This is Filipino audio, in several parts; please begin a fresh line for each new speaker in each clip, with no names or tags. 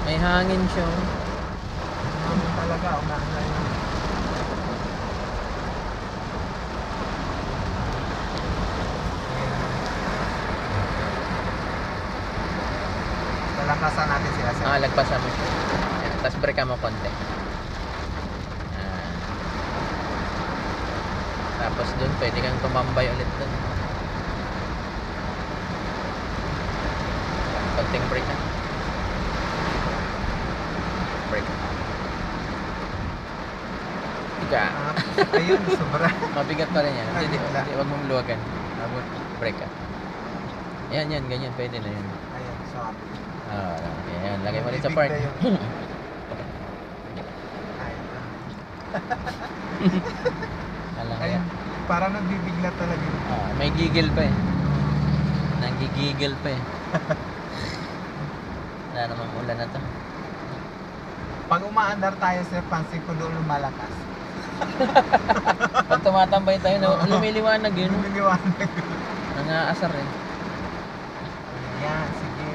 May hangin siya.
Hangin talaga, umaanay. Lalakasan natin sila sir.
Lagpasan mo siya. Yan. Tapos break ka mo konti. Yan. Tapos dun, pwede kang tumambay ulit dun. Konting break ka. Break. Ika.
Ayun, sobra.
Mabigat pa rin yan. Hindi, wag mong luwagan. Break ka. Yan, ganyan. Pwede na yun.
Ayun, sorry.
Okay, yan. Lagay mo ulit sa park. Alam
Ayun,
yan.
parang nagbibigla talaga.
May gigil pa eh. Nanggigigil pa eh. Wala namang ulan na to.
Pag umaandar tayo sir, pansin ko doon lumalakas.
Pag tumatambay tayo, lumiliwanag yun.
Lumiliwanag.
Nangaasar eh.
Yan, sige.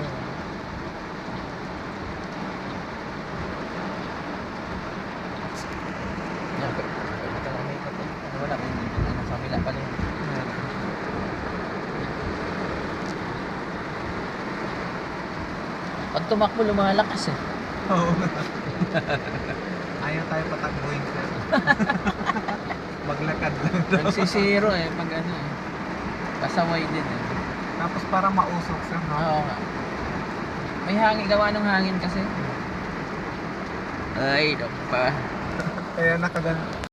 Yan, pwede ka lang may ikot eh. Wala, sa kabila pala yun. Pag tumakbo, lumalakas eh.
Oo. Ayaw tayo patakbuhin sir. Maglakad lang daw.
Nagsisiro eh, pag ano eh. Pasaway din eh.
Tapos para mausok sir, no?
Oo nga. May hangin, gawa ng hangin kasi. Ay, pa.
Kaya nakagan